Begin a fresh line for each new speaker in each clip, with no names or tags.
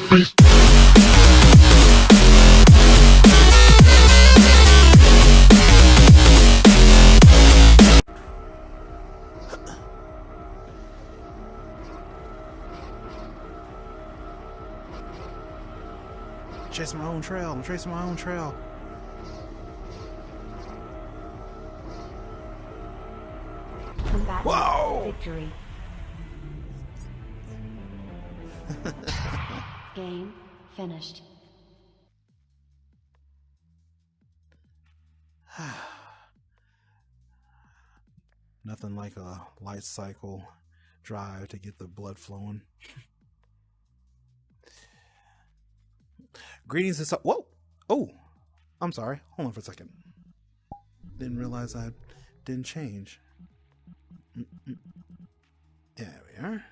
Chasing my own trail. I'm tracing my own trail. Whoa!
Victory. Game finished.
Nothing like a light cycle drive to get the blood flowing. Greetings and whoa! Oh, I'm sorry. Hold on for a second. Didn't realize I didn't change. There we are.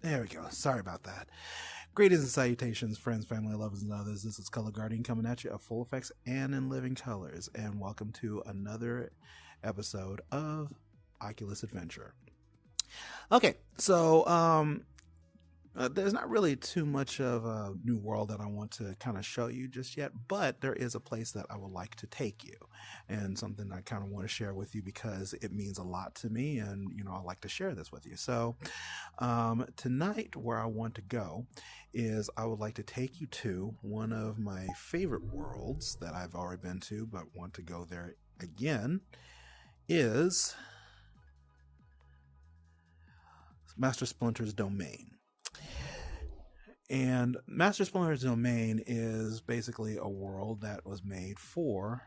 There we go. Sorry about that. Greetings and salutations, friends, family, lovers, and others. This is Color Guardian coming at you of full effects and in living colors. And welcome to another episode of Oculus Adventure. Okay, so there's not really too much of a new world that I want to kind of show you just yet, but there is a place that I would like to take you, and something I kind of want to share with you because it means a lot to me, and you know, I like to share this with you. So tonight where I want to go is I would like to take you to one of my favorite worlds that I've already been to but want to go there again, is Master Splinter's domain. And Master Splinter's domain is basically a world that was made for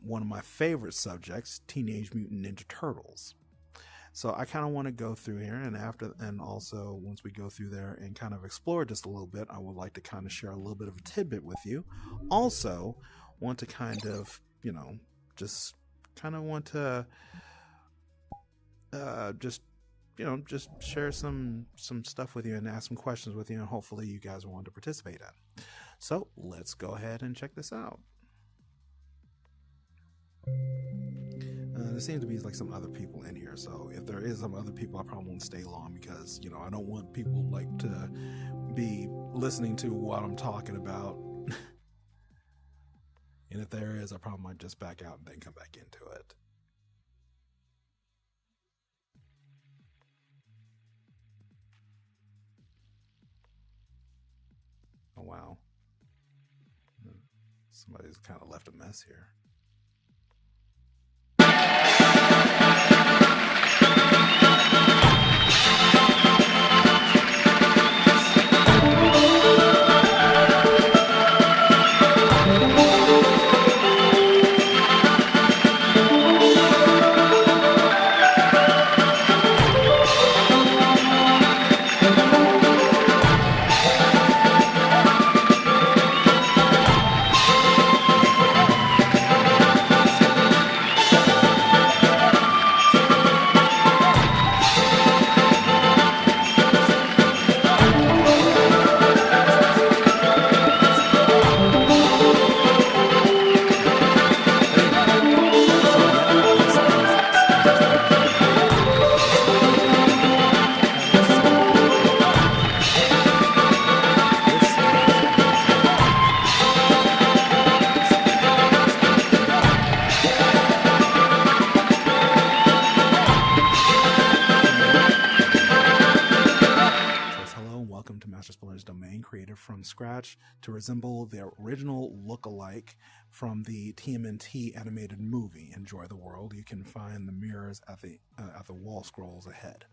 one of my favorite subjects, Teenage Mutant Ninja Turtles. So I kind of want to go through here, and also once we go through there and kind of explore just a little bit, I would like to kind of share a little bit of a tidbit with you. Also want to kind of, you know, just kind of want to just share some stuff with you and ask some questions with you, and hopefully you guys will want to participate in. So let's go ahead and check this out. There seems to be like some other people in here, so if there is some other people, I probably won't stay long because, you know, I don't want people like to be listening to what I'm talking about. And if there is, I probably might just back out and then come back into it. Oh, wow. Somebody's kind of left a mess here. From scratch to resemble the original look-alike from the TMNT animated movie. Enjoy the world. You can find the mirrors at the wall scrolls ahead.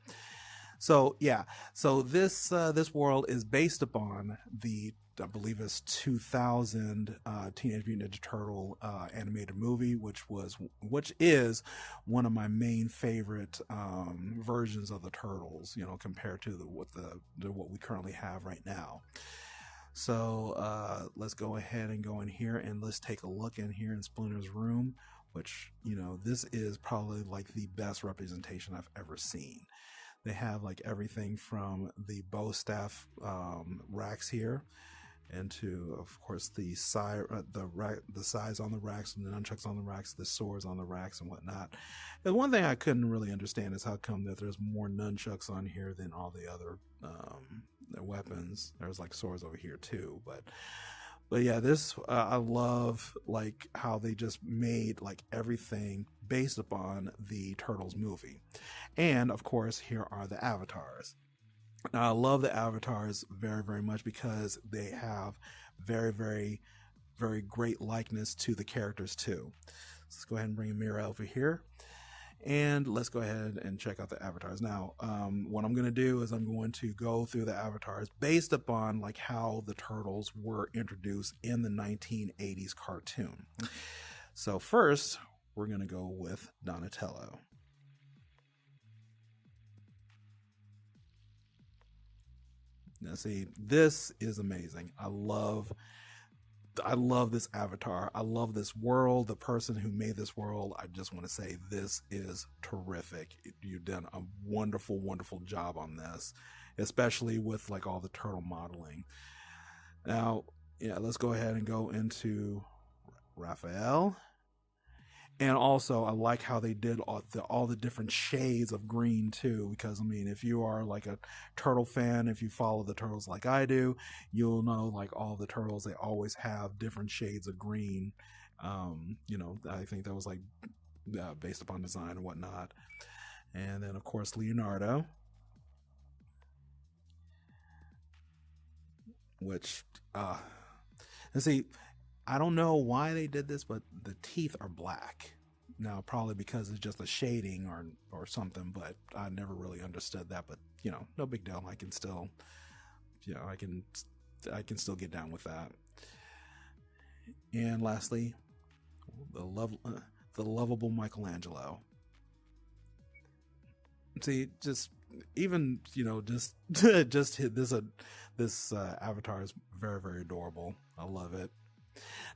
So yeah, so this world is based upon the, I believe it's 2000 Teenage Mutant Ninja Turtle animated movie, which is one of my main favorite versions of the Turtles, you know, compared to what we currently have right now. So let's go ahead and go in here and let's take a look in here in Splinter's room, which, you know, this is probably like the best representation I've ever seen. They have like everything from the bow staff racks here into, of course, the size on the racks and the nunchucks on the racks, the swords on the racks and whatnot. And one thing I couldn't really understand is how come that there's more nunchucks on here than all the other weapons. There's like swords over here too, but yeah, this I love like how they just made like everything based upon the Turtles movie. And of course, here are the avatars. Now, I love the avatars very, very much because they have very, very, very great likeness to the characters too. Let's go ahead and bring a mirror over here. And let's go ahead and check out the avatars. Now, what I'm going to do is I'm going to go through the avatars based upon like how the Turtles were introduced in the 1980s cartoon. So first, we're going to go with Donatello. Now, see, this is amazing. I love this avatar. I love this world. The person who made this world, I just want to say this is terrific. You've done a wonderful, wonderful job on this, especially with like all the turtle modeling. Now, yeah, let's go ahead and go into Raphael. And also, I like how they did all the different shades of green too, because I mean, if you are like a turtle fan, if you follow the turtles like I do, you'll know like all the turtles, they always have different shades of green. You know, I think that was like based upon design and whatnot. And then of course Leonardo, which and see, I don't know why they did this, but the teeth are black. Now, probably because it's just a shading or something, but I never really understood that. But, you know, no big deal. I can still, you know, I can still get down with that. And lastly, the lovable Michelangelo. See, just even, you know, just hit this avatar is very, very adorable. I love it.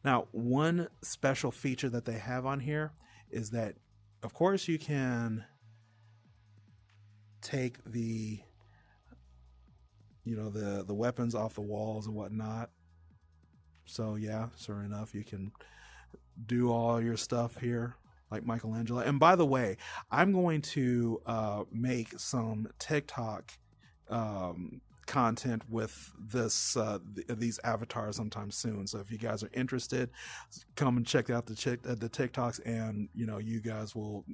Now, one special feature that they have on here is that, of course, you can take the, you know, the weapons off the walls and whatnot. So yeah, sure enough, you can do all your stuff here like Michelangelo. And by the way, I'm going to make some TikTok content with these avatars sometime soon. So if you guys are interested, come and check out the TikToks, and you know, you guys will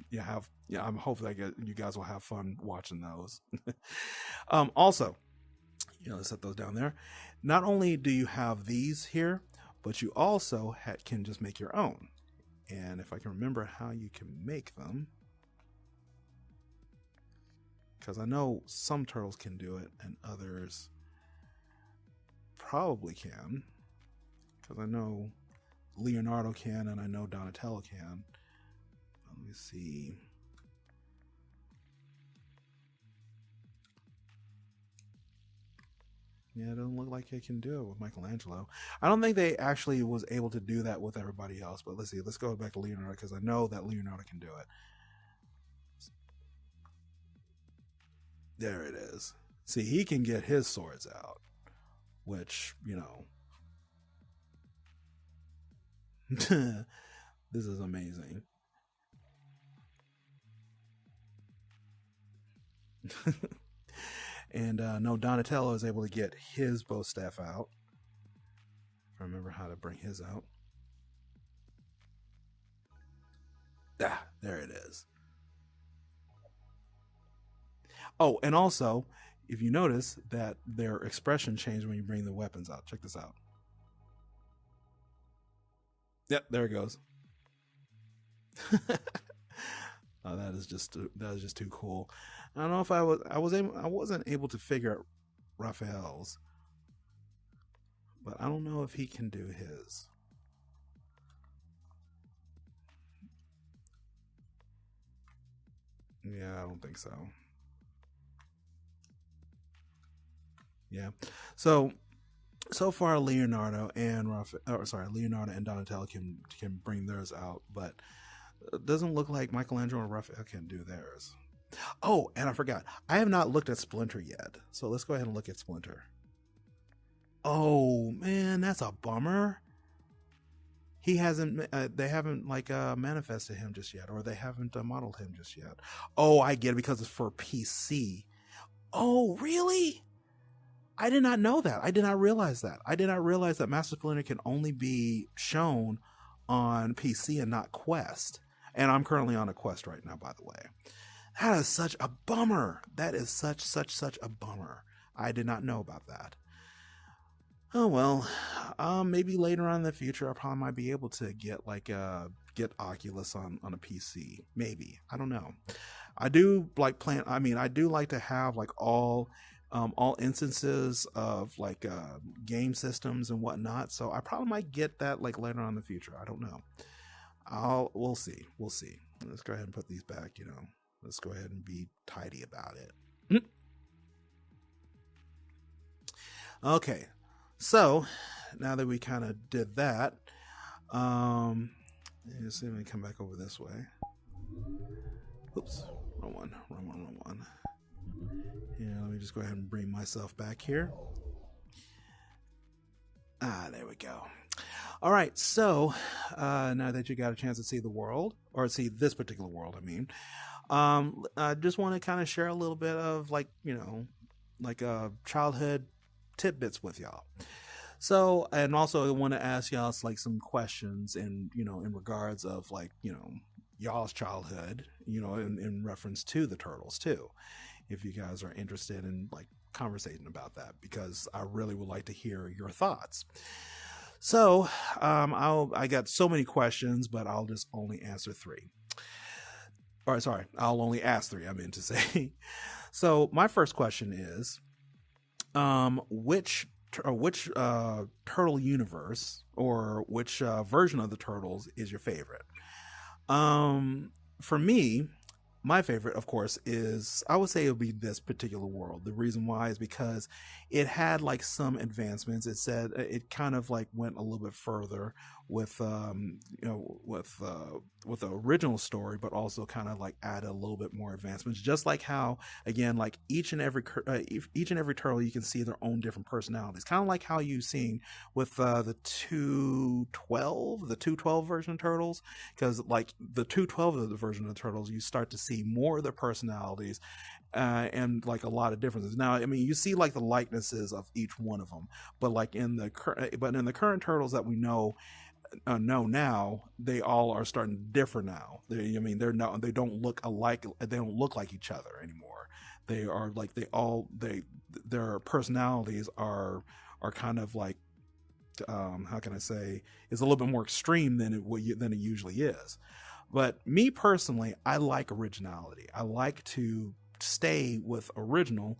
I'm hoping that you guys will have fun watching those. Also, you know, let's set those down there. Not only do you have these here, but you also can just make your own. And if I can remember how you can make them, because I know some turtles can do it and others probably can, because I know Leonardo can and I know Donatello can. Let me see. Yeah, it doesn't look like they can do it with Michelangelo. I don't think they actually was able to do that with everybody else, but let's see. Let's go back to Leonardo, because I know that Leonardo can do it. There it is. See, he can get his swords out, which, you know, this is amazing. And no, Donatello is able to get his bow staff out. If I remember how to bring his out. Ah, there it is. Oh, and also, if you notice that their expression changed when you bring the weapons out. Check this out. Yep, there it goes. Oh, that is just too cool. I don't know if I wasn't able to figure out Raphael's, but I don't know if he can do his. Yeah, I don't think so. Yeah. So far Leonardo and Leonardo and Donatello can bring theirs out, but it doesn't look like Michelangelo and Raphael can do theirs. Oh, and I forgot. I have not looked at Splinter yet. So let's go ahead and look at Splinter. Oh man, that's a bummer. He hasn't. They haven't like manifested him just yet, or they haven't modeled him just yet. Oh, I get it because it's for PC. Oh, really? I did not know that. I did not realize that. I did not realize that Master Splinter can only be shown on PC and not Quest. And I'm currently on a Quest right now, by the way. That is such a bummer. That is such a bummer. I did not know about that. Oh well, maybe later on in the future I probably might be able to get get Oculus on a PC. Maybe, I don't know. I do like plan. I mean, I do like to have like all instances of like game systems and whatnot. So I probably might get that like later on in the future. I don't know. We'll see. We'll see. Let's go ahead and put these back. Let's go ahead and be tidy about it. Okay. So now that we kind of did that, let's see if we can come back over this way. Oops, wrong one. Yeah, let me just go ahead and bring myself back here. There we go. All right, so now that you got a chance to see the world, or see this particular world, I mean, I just want to kind of share a little bit of childhood tidbits with y'all. So, and also I want to ask y'all like some questions in regards of y'all's childhood, in reference to the Turtles too, if you guys are interested in like conversating about that, because I really would like to hear your thoughts. So, I got so many questions, but I'll just only answer 3. Or sorry, I'll only ask 3, I meant to say. So my first question is, which Turtle universe or which version of the Turtles is your favorite? For me, my favorite, of course, I would say it would be this particular world. The reason why is because it had like some advancements. It said it kind of like went a little bit further with with the original story, but also kind of like added a little bit more advancements. Just like how, again, like each and every turtle, you can see their own different personalities. Kind of like how you've seen with the 212 version of Turtles, because like the 212 of the version of the Turtles, you start to see more of their personalities. And like a lot of differences. Now, I mean, you see like the likenesses of each one of them, but like in the current Turtles that we know now, they all are starting to differ now. They don't look alike. They don't look like each other anymore. They are like their personalities are kind of like how can I say, is a little bit more extreme than it usually is. But me personally, I like originality. I like to stay with original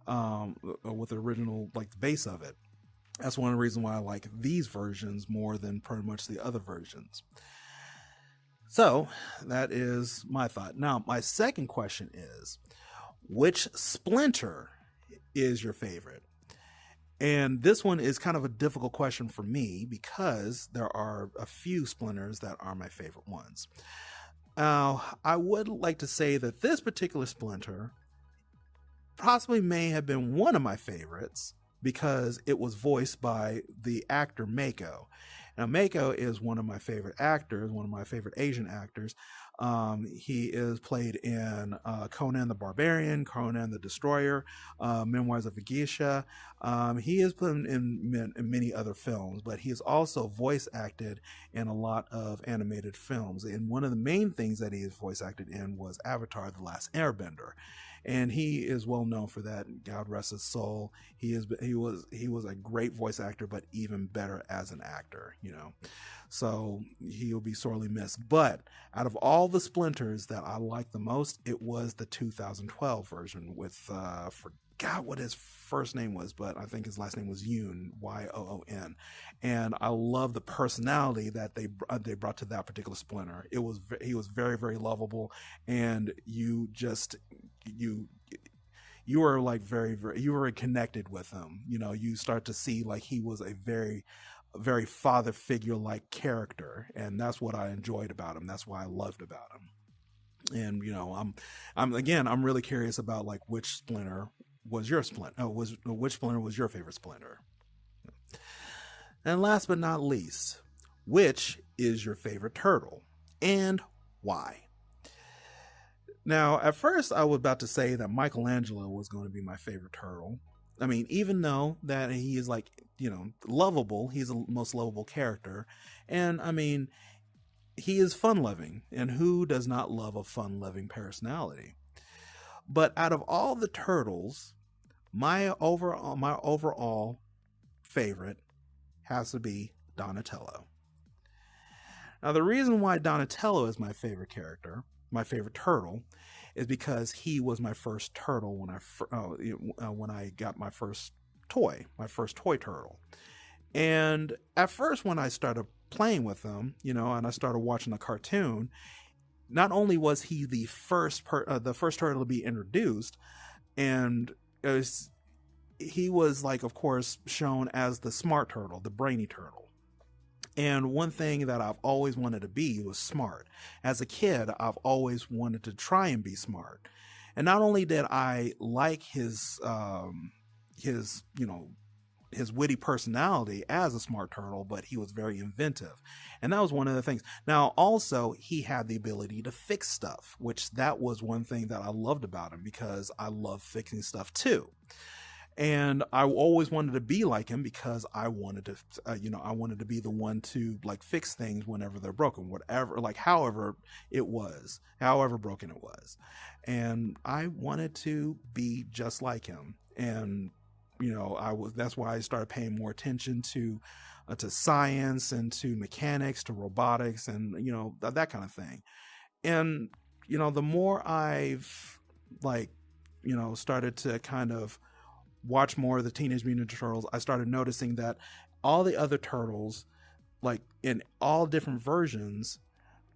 like the base of it. That's one of the reasons why I like these versions more than pretty much the other versions. So that is my thought. Now, my second question is, which Splinter is your favorite? And this one is kind of a difficult question for me because there are a few Splinters that are my favorite ones. Now, I would like to say that this particular Splinter possibly may have been one of my favorites because it was voiced by the actor Mako. Now, Mako is one of my favorite actors, one of my favorite Asian actors. He is played in Conan the Barbarian, Conan the Destroyer, Memoirs of a Geisha. He is played in many other films, but he is also voice acted in a lot of animated films. And one of the main things that he is voice acted in was Avatar: The Last Airbender. And he is well known for that. God rest his soul. He was a great voice actor, but even better as an actor, So he'll be sorely missed. But out of all the Splinters that I like the most, it was the 2012 version with forgot what his first name was, but I think his last name was Yoon, Yoon. And I love the personality that they brought to that particular Splinter. He was very, very lovable, and you were like very, very, you were connected with him. You start to see like he was a very, very father figure like character, and that's what I enjoyed about him. That's why I loved about him. And I'm really curious about like which Splinter was your Splinter. Which Splinter was your favorite Splinter? And last but not least, which is your favorite turtle and why? Now, at first, I was about to say that Michelangelo was going to be my favorite turtle. I mean, even though that he is like, lovable, he's the most lovable character. And I mean, he is fun loving. And who does not love a fun loving personality? But out of all the turtles, my overall favorite has to be Donatello. Now, the reason why Donatello is my favorite character, my favorite turtle, is because he was my first turtle when I got my first toy turtle. And at first, when I started playing with him, and I started watching the cartoon, not only was he the first turtle to be introduced, and he was like, of course, shown as the smart turtle, the brainy turtle. And one thing that I've always wanted to be was smart. As a kid, I've always wanted to try and be smart. And not only did I like his witty personality as a smart turtle, but he was very inventive. And that was one of the things. Now, also, he had the ability to fix stuff, which that was one thing that I loved about him, because I love fixing stuff too. And I always wanted to be like him because I wanted to, I wanted to be the one to like fix things whenever they're broken, however broken it was. And I wanted to be just like him. And, that's why I started paying more attention to science and to mechanics, to robotics, and, that kind of thing. And, the more I've started to kind of watch more of the Teenage Mutant Ninja Turtles, I started noticing that all the other turtles, like in all different versions,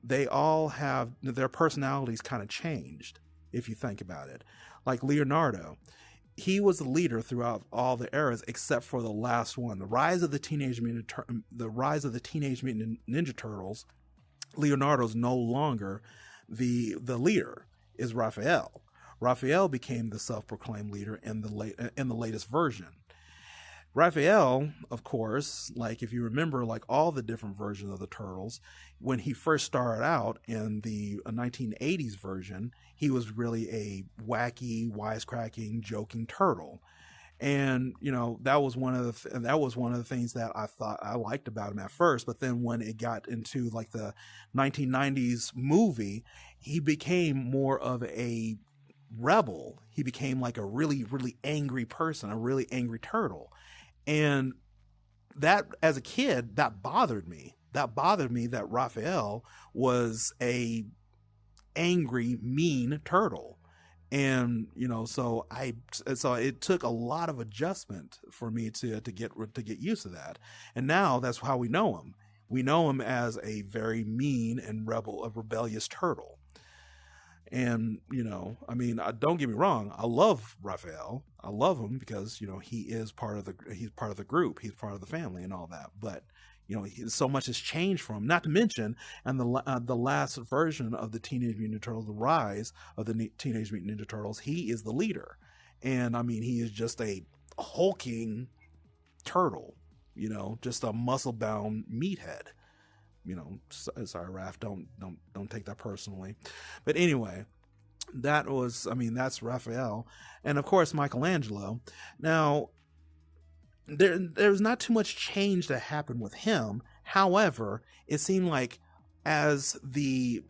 they all have their personalities kind of changed, if you think about it. Like Leonardo, he was the leader throughout all the eras except for the last one, the rise of the Teenage Mutant Ninja Turtles. Leonardo's no longer the leader, is Raphael. Raphael became the self-proclaimed leader in the latest version. Raphael, of course, like if you remember, like all the different versions of the Turtles, when he first started out in the 1980s version, he was really a wacky, wisecracking, joking turtle. And that was one of the things that I thought I liked about him at first. But then when it got into like the 1990s movie, he became more of a rebel. He became like a really, really angry person, a really angry turtle. And that, as a kid, that bothered me. That Raphael was a angry, mean turtle. And so it took a lot of adjustment for me to get used to that. And now that's how we know him. We know him as a very mean and rebellious turtle. And, don't get me wrong. I love Raphael. I love him because, he's part of the group. He's part of the family and all that. But, so much has changed from him. Not to mention, and the last version of the Teenage Mutant Ninja Turtles, the rise of the Teenage Mutant Ninja Turtles, he is the leader. And, he is just a hulking turtle, just a muscle-bound meathead. Sorry, Raph, don't take that personally. But anyway, that's Raphael. And of course, Michelangelo. Now, there's not too much change that happened with him. However, it seemed like as the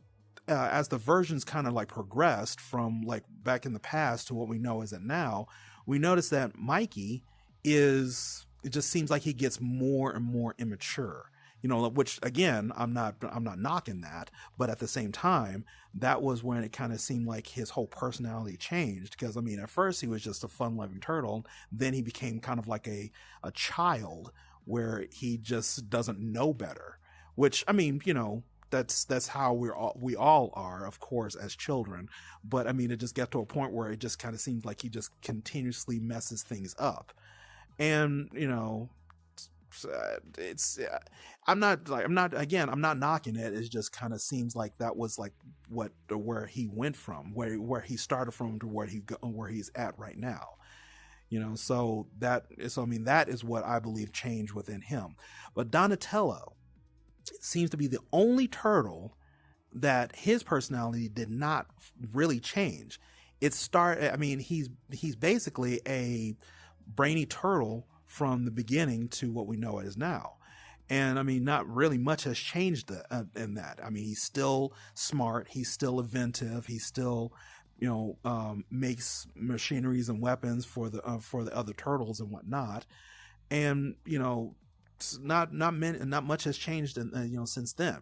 versions kind of like progressed from like back in the past to what we know as it now, we noticed that Mikey it just seems like he gets more and more immature. Which again, I'm not knocking that, but at the same time, that was when it kind of seemed like his whole personality changed. Because at first he was just a fun-loving turtle, then he became kind of like a child where he just doesn't know better. Which that's how we all are, of course, as children. But it just got to a point where it just kind of seems like he just continuously messes things up, and I'm not knocking it. It just kind of seems like that was like where he went from, where he started from to where he's at right now. So that is what I believe changed within him. But Donatello seems to be the only turtle that his personality did not really change. He's basically a brainy turtle from the beginning to what we know it is now. And not really much has changed in that. He's still smart. He's still inventive. He still, makes machineries and weapons for the other turtles and whatnot. And not much has changed since then.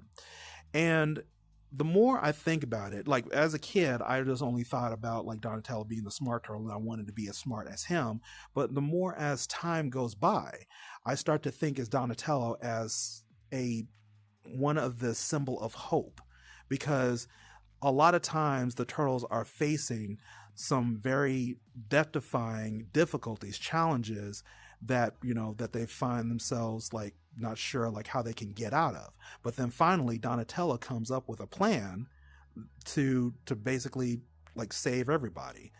And the more I think about it, like as a kid, I just only thought about like Donatello being the smart turtle, and I wanted to be as smart as him. But the more as time goes by, I start to think as Donatello as one of the symbol of hope, because a lot of times the turtles are facing some very death-defying difficulties, challenges that that they find themselves like not sure like how they can get out of. But then finally Donatello comes up with a plan to basically like save everybody,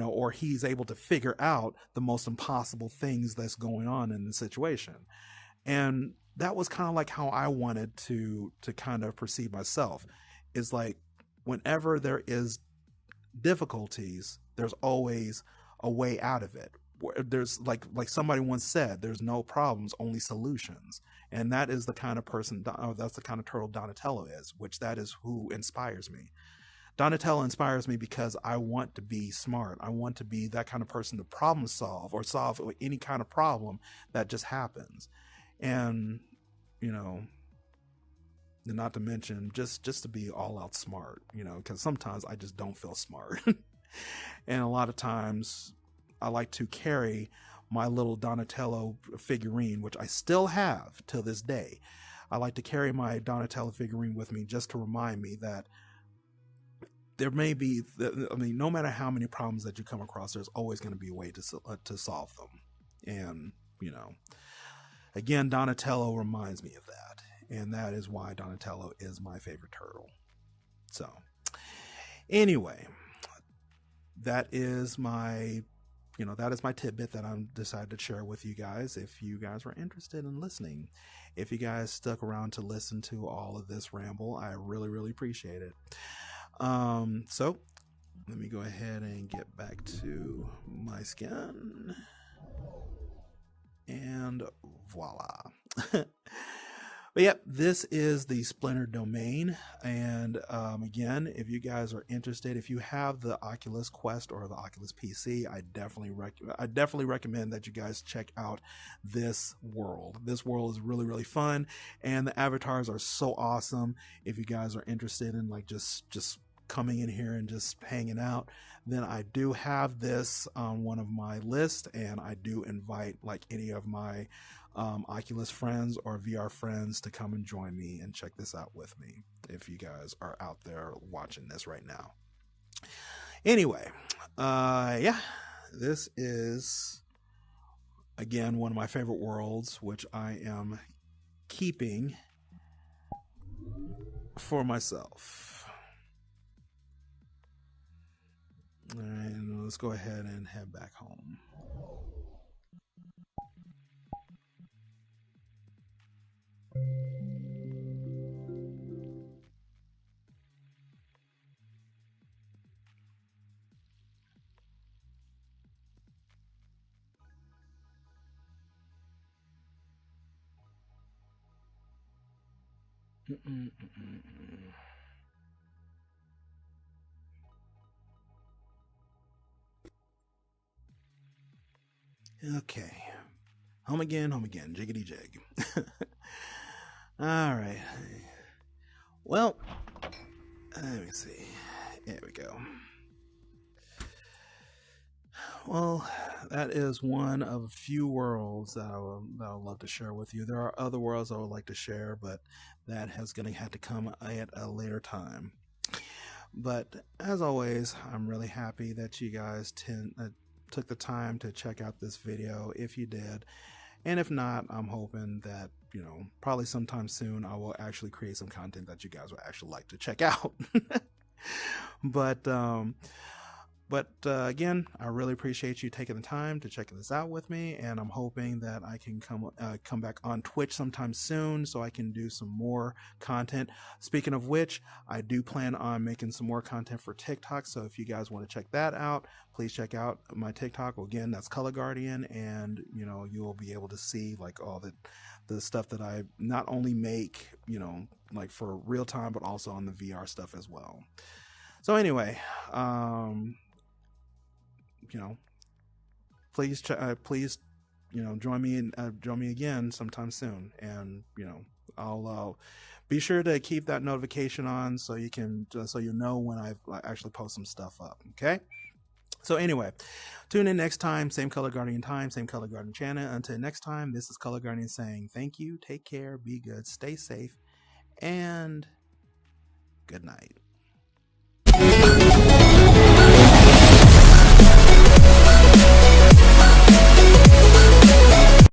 or he's able to figure out the most impossible things that's going on in the situation. And that was kind of like how I wanted to kind of perceive myself, is like whenever there is difficulties, there's always a way out of it. There's like somebody once said, there's no problems, only solutions. And that is the kind of person, that's the kind of turtle Donatello is, which that is who inspires me. Donatello inspires me because I want to be smart. I want to be that kind of person to problem solve, or solve any kind of problem that just happens. And, not to mention just to be all out smart, because sometimes I just don't feel smart. And a lot of times I like to carry my little Donatello figurine, which I still have till this day. I like to carry my Donatello figurine with me just to remind me that there may be, no matter how many problems that you come across, there's always going to be a way to solve them. And, again, Donatello reminds me of that. And that is why Donatello is my favorite turtle. So, anyway, that is my tidbit that I decided to share with you guys. If you guys were interested in listening, if you guys stuck around to listen to all of this ramble, I really, really appreciate it. So let me go ahead and get back to my skin, and voila. But yep, this is the Splinter domain. And again, if you guys are interested, if you have the Oculus Quest or the Oculus PC, I definitely recommend that you guys check out this world. This world is really, really fun, and the avatars are so awesome. If you guys are interested in like just coming in here and just hanging out, then I do have this on one of my lists, and I do invite like any of my Oculus friends or VR friends to come and join me and check this out with me, if you guys are out there watching this right now. Anyway, yeah, this is again one of my favorite worlds, which I am keeping for myself. And let's go ahead and head back home. Okay. Home again, jiggity jig. All right. Well, let me see. There we go. Well, that is one of a few worlds that I would love to share with you. There are other worlds I would like to share, but that has going to have to come at a later time. But as always, I'm really happy that you guys took the time to check out this video, if you did. And if not, I'm hoping that, probably sometime soon I will actually create some content that you guys will actually like to check out. But But again, I really appreciate you taking the time to check this out with me, and I'm hoping that I can come back on Twitch sometime soon so I can do some more content. Speaking of which, I do plan on making some more content for TikTok, so if you guys want to check that out, please check out my TikTok. Again, that's Color Guardian, and you'll be able to see like all the stuff that I not only make, like for real time, but also on the VR stuff as well. So anyway, please, join me again sometime soon, and I'll be sure to keep that notification on so you know when I actually post some stuff up. Okay. So anyway, tune in next time, same Color Guardian time, same Color Guardian channel. Until next time, this is Color Guardian saying thank you, take care, be good, stay safe, and good night.